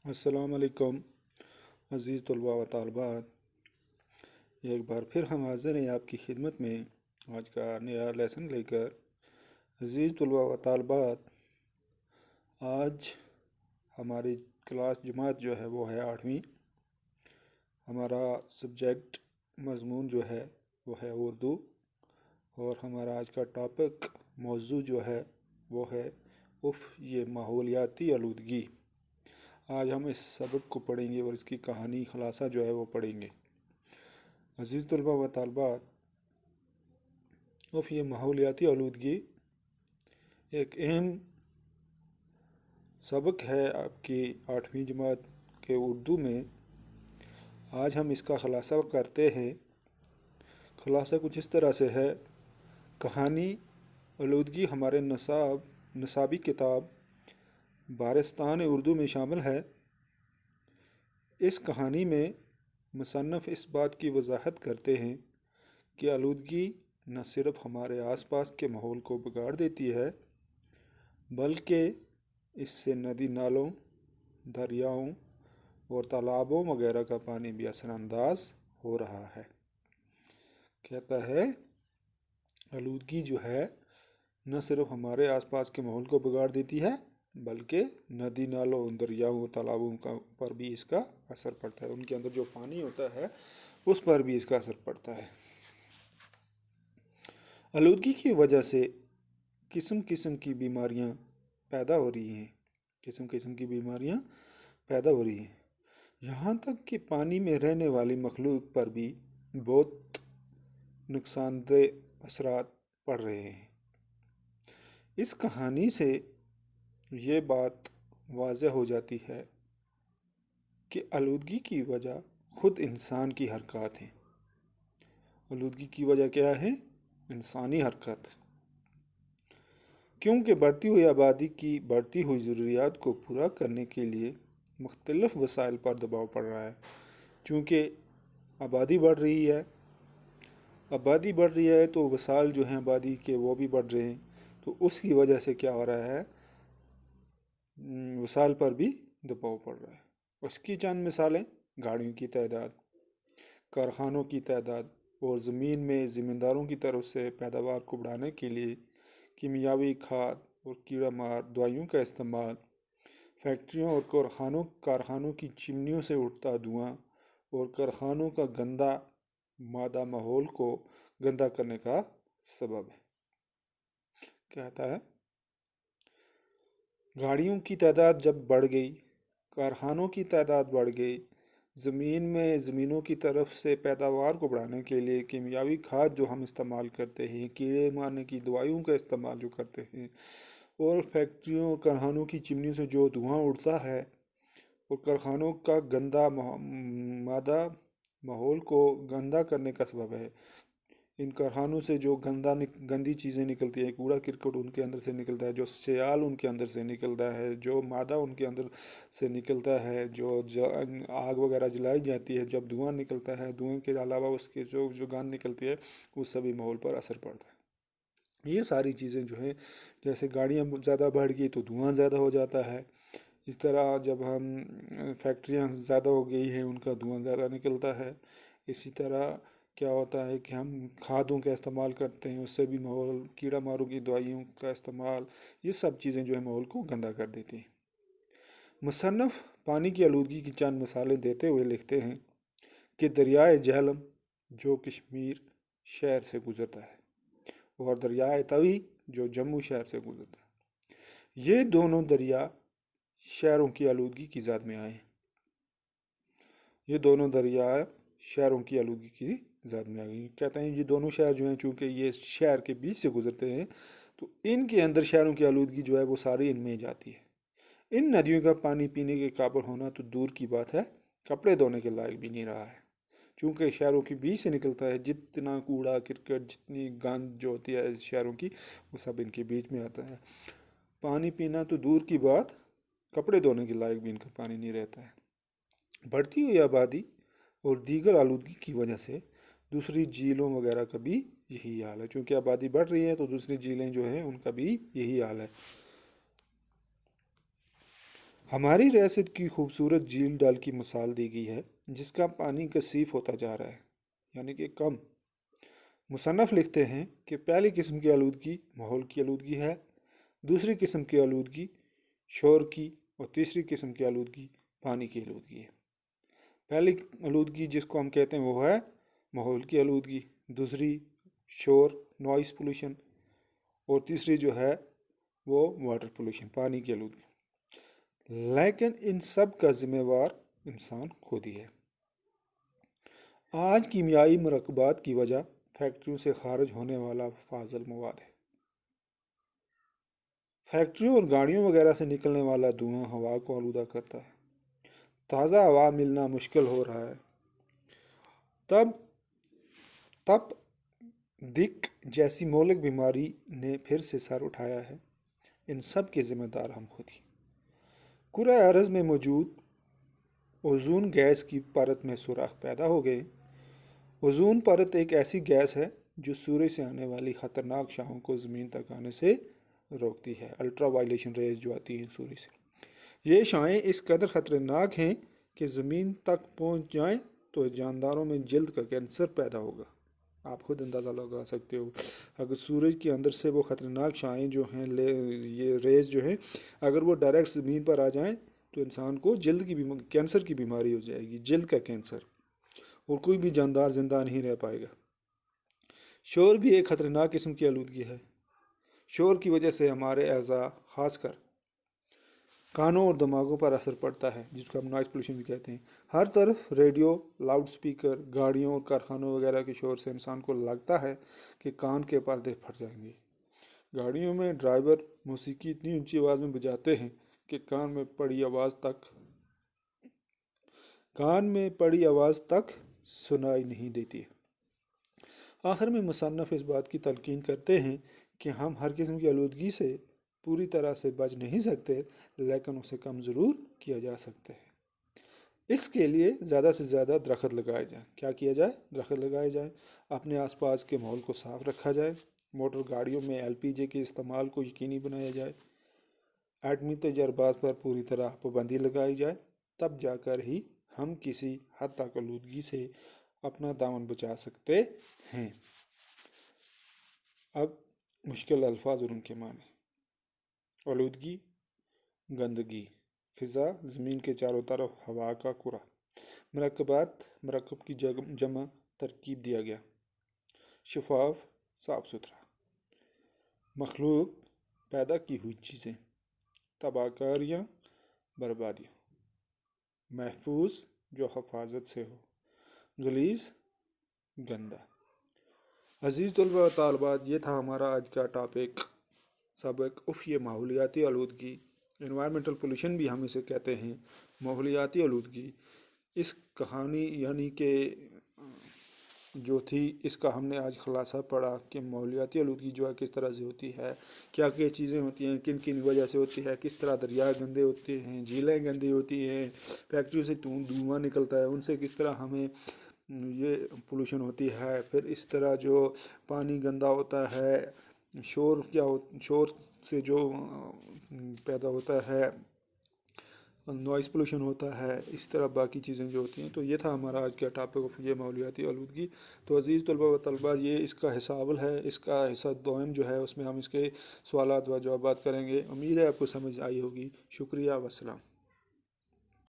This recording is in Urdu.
السلام علیکم عزیز طلباء و طالبات، ایک بار پھر ہم حاضر ہیں آپ کی خدمت میں آج کا نیا لیسن لے کر۔ عزیز طلباء و طالبات، آج ہماری کلاس جماعت جو ہے وہ ہے 8ویں۔ ہمارا سبجیکٹ مضمون جو ہے وہ ہے اردو، اور ہمارا آج کا ٹاپک موضوع جو ہے وہ ہے یہ ماحولیاتی آلودگی۔ آج ہم اس سبق کو پڑھیں گے اور اس کی کہانی خلاصہ جو ہے وہ پڑھیں گے۔ عزیز طلباء و طالبات، یہ ماحولیاتی آلودگی ایک اہم سبق ہے آپ کی 8ویں جماعت کے اردو میں۔ آج ہم اس کا خلاصہ کرتے ہیں۔ خلاصہ کچھ اس طرح سے ہے: کہانی آلودگی ہمارے نصابی کتاب بارستان اردو میں شامل ہے۔ اس کہانی میں مصنف اس بات کی وضاحت کرتے ہیں کہ آلودگی نہ صرف ہمارے آس پاس کے ماحول کو بگاڑ دیتی ہے، بلکہ اس سے ندی نالوں، دریاؤں اور تالابوں وغیرہ کا پانی بھی اثر انداز ہو رہا ہے۔ کہتا ہے آلودگی جو ہے نہ صرف ہمارے آس پاس کے ماحول کو بگاڑ دیتی ہے، بلکہ ندی نالوں، دریاؤں اور تالابوں پر بھی اس کا اثر پڑتا ہے۔ ان کے اندر جو پانی ہوتا ہے اس پر بھی اس کا اثر پڑتا ہے۔ آلودگی کی وجہ سے قسم قسم کی بیماریاں پیدا ہو رہی ہیں۔ یہاں تک کہ پانی میں رہنے والی مخلوق پر بھی بہت نقصان دہ اثرات پڑ رہے ہیں۔ اس کہانی سے یہ بات واضح ہو جاتی ہے کہ آلودگی کی وجہ خود انسان کی حرکات ہیں۔ آلودگی کی وجہ کیا ہے؟ انسانی حرکت۔ کیونکہ بڑھتی ہوئی آبادی کی بڑھتی ہوئی ضروریات کو پورا کرنے کے لیے مختلف وسائل پر دباؤ پڑ رہا ہے۔ چونکہ آبادی بڑھ رہی ہے تو وسائل جو ہیں آبادی کے وہ بھی بڑھ رہے ہیں، تو اس کی وجہ سے کیا ہو رہا ہے؟ وسائل پر بھی دباؤ پڑ رہا ہے۔ اس کی چند مثالیں: گاڑیوں کی تعداد، کارخانوں کی تعداد، اور زمین میں زمینداروں کی طرف سے پیداوار کو بڑھانے کے لیے کیمیاوی کھاد اور کیڑا مار دوائیوں کا استعمال، فیکٹریوں اور کارخانوں کی چمنیوں سے اٹھتا دھواں اور کارخانوں کا گندا مادہ ماحول کو گندا کرنے کا سبب ہے۔ کہتا ہے گاڑیوں کی تعداد جب بڑھ گئی، کارخانوں کی تعداد بڑھ گئی، زمینوں کی طرف سے پیداوار کو بڑھانے کے لیے کیمیاوی کھاد جو ہم استعمال کرتے ہیں، کیڑے مارنے کی دوائیوں کا استعمال جو کرتے ہیں، اور فیکٹریوں کارخانوں کی چمنی سے جو دھواں اڑتا ہے، اور کارخانوں کا گندا مادہ ماحول کو گندا کرنے کا سبب ہے۔ ان کارخانوں سے جو گندی چیزیں نکلتی ہیں، کوڑا کرکٹ ان کے اندر سے نکلتا ہے، جو سیال ان کے اندر سے نکلتا ہے، جو مادہ ان کے اندر سے نکلتا ہے، جو آگ وغیرہ جلائی جاتی ہے، جب دھواں نکلتا ہے، دھوئیں کے علاوہ اس کے جو گند نکلتی ہے، وہ سبھی ماحول پر اثر پڑتا ہے۔ یہ ساری چیزیں جو ہیں، جیسے گاڑیاں زیادہ بڑھ گئی تو دھواں زیادہ ہو جاتا ہے، اس طرح جب ہم فیکٹریاں زیادہ ہو گئی ہیں ان کا دھواں زیادہ نکلتا ہے، اسی طرح کیا ہوتا ہے کہ ہم کھادوں کا استعمال کرتے ہیں، اس سے بھی ماحول، کیڑا ماروں کی دوائیوں کا استعمال، یہ سب چیزیں جو ہے ماحول کو گندا کر دیتی ہیں۔ مصنف پانی کی آلودگی کی چند مثالیں دیتے ہوئے لکھتے ہیں کہ دریائے جہلم جو کشمیر شہر سے گزرتا ہے، اور دریائے توی جو جموں شہر سے گزرتا ہے، یہ دونوں دریا شہروں کی آلودگی کی زد میں آئے ہیں۔ کہتے ہیں یہ دونوں شہر جو ہیں، چونکہ یہ شہر کے بیچ سے گزرتے ہیں، تو ان کے اندر شہروں کی آلودگی جو ہے وہ ساری ان میں جاتی ہے۔ ان ندیوں کا پانی پینے کے قابل ہونا تو دور کی بات ہے، کپڑے دھونے کے لائق بھی نہیں رہا ہے، چونکہ شہروں کے بیچ سے نکلتا ہے۔ جتنا کوڑا کرکٹ، جتنی گند جو ہوتی ہے شہروں کی، وہ سب ان کے بیچ میں آتا ہے۔ پانی پینا تو دور کی بات، کپڑے دھونے کے لائق بھی ان کا پانی نہیں رہتا ہے۔ بڑھتی ہوئی آبادی اور دیگر آلودگی کی وجہ سے دوسری جھیلوں وغیرہ کا بھی یہی حال ہے۔ چونکہ آبادی بڑھ رہی ہے تو دوسری جھیلیں جو ہیں ان کا بھی یہی حال ہے۔ ہماری ریاست کی خوبصورت جھیل ڈال کی مثال دی گئی ہے جس کا پانی کثیف ہوتا جا رہا ہے، یعنی کہ کم۔ مصنف لکھتے ہیں کہ پہلی قسم کی آلودگی ماحول کی آلودگی ہے، دوسری قسم کی آلودگی شور کی، اور تیسری قسم کی آلودگی پانی کی آلودگی ہے۔ پہلی آلودگی جس کو ہم کہتے ہیں وہ ہے ماحول کی آلودگی، دوسری شور نوائز پولوشن، اور تیسری جو ہے وہ واٹر پولوشن پانی کی آلودگی۔ لیکن ان سب کا ذمہ وار انسان خود ہی ہے۔ آج کیمیائی مرکبات کی وجہ فیکٹریوں سے خارج ہونے والا فاضل مواد ہے۔ فیکٹریوں اور گاڑیوں وغیرہ سے نکلنے والا دھواں ہوا کو آلودہ کرتا ہے، تازہ ہوا ملنا مشکل ہو رہا ہے۔ تب دق جیسی مہلک بیماری نے پھر سے سر اٹھایا ہے۔ ان سب کے ذمہ دار ہم خود ہی۔ کرۂ ارض میں موجود اوزون گیس کی پرت میں سوراخ پیدا ہو گئے۔ اوزون پرت ایک ایسی گیس ہے جو سورج سے آنے والی خطرناک شعاعوں کو زمین تک آنے سے روکتی ہے، الٹرا وائلیشن ریز جو آتی ہیں سورج سے۔ یہ شعاعیں اس قدر خطرناک ہیں کہ زمین تک پہنچ جائیں تو جانداروں میں جلد کا کینسر پیدا ہوگا۔ آپ خود اندازہ لگا سکتے ہو، اگر سورج کے اندر سے وہ خطرناک شعاعیں جو ہیں یہ ریز جو ہیں اگر وہ ڈائریکٹ زمین پر آ جائیں تو انسان کو جلد کی کینسر کی بیماری ہو جائے گی، جلد کا کینسر، اور کوئی بھی جاندار زندہ نہیں رہ پائے گا۔ شور بھی ایک خطرناک قسم کی آلودگی ہے۔ شور کی وجہ سے ہمارے اعضاء خاص کر کانوں اور دماغوں پر اثر پڑتا ہے، جس کو ہم نوائز پولوشن بھی کہتے ہیں۔ ہر طرف ریڈیو، لاؤڈ سپیکر، گاڑیوں اور کارخانوں وغیرہ کے شور سے انسان کو لگتا ہے کہ کان کے پردے پھٹ جائیں گے۔ گاڑیوں میں ڈرائیور موسیقی اتنی اونچی آواز میں بجاتے ہیں کہ کان میں پڑی آواز تک سنائی نہیں دیتی ہے۔ آخر میں مصنف اس بات کی تلقین کرتے ہیں کہ ہم ہر قسم کی آلودگی سے پوری طرح سے بچ نہیں سکتے، لیکن اسے کم ضرور کیا جا سکتا ہے۔ اس کے لیے زیادہ سے زیادہ درخت لگائے جائیں۔ کیا کیا جائے؟ درخت لگائے جائیں، اپنے آس پاس کے ماحول کو صاف رکھا جائے، موٹر گاڑیوں میں LPG کے استعمال کو یقینی بنایا جائے، ایٹمی تجربات پر پوری طرح پابندی لگائی جائے، تب جا کر ہی ہم کسی حد تک آلودگی سے اپنا دامن بچا سکتے ہیں۔ اب مشکل الفاظ اور ان کے معنی۔ آلودگی، گندگی، فضا، زمین کے چاروں طرف ہوا کا کرہ۔ مرکبات، مرکب کی جمع، ترکیب دیا گیا۔ شفاف، صاف ستھرا۔ مخلوق، پیدا کی ہوئی چیزیں۔ تباہ کاریاں، بربادیاں۔ محفوظ، جو حفاظت سے ہو۔ غلیظ، گندا۔ عزیز طلباء و طالبات، یہ تھا ہمارا آج کا ٹاپک، سبق یہ ماحولیاتی آلودگی، انوائرمنٹل پولوشن بھی ہم اسے کہتے ہیں، ماحولیاتی آلودگی۔ اس کہانی یعنی کہ جو تھی اس کا ہم نے آج خلاصہ پڑھا کہ ماحولیاتی آلودگی جو ہے کس طرح سے ہوتی ہے، کیا کیا چیزیں ہوتی ہیں، کن کن وجہ سے ہوتی ہے، کس طرح دریا گندے ہوتے ہیں، جھیلیں گندی ہوتی ہیں، فیکٹریوں سے دھواں نکلتا ہے، ان سے کس طرح ہمیں یہ پولوشن ہوتی ہے، پھر اس طرح جو پانی گندا ہوتا ہے، شور سے جو پیدا ہوتا ہے، نوائز پولوشن ہوتا ہے، اس طرح باقی چیزیں جو ہوتی ہیں۔ تو یہ تھا ہمارا آج کا ٹاپک یہ ماحولیاتی آلودگی۔ تو عزیز طلباء و طالبات، یہ اس کا حصہ اول ہے، اس کا حصہ دوم جو ہے اس میں ہم اس کے سوالات و جوابات کریں گے۔ امید ہے آپ کو سمجھ آئی ہوگی۔ شکریہ، والسلام۔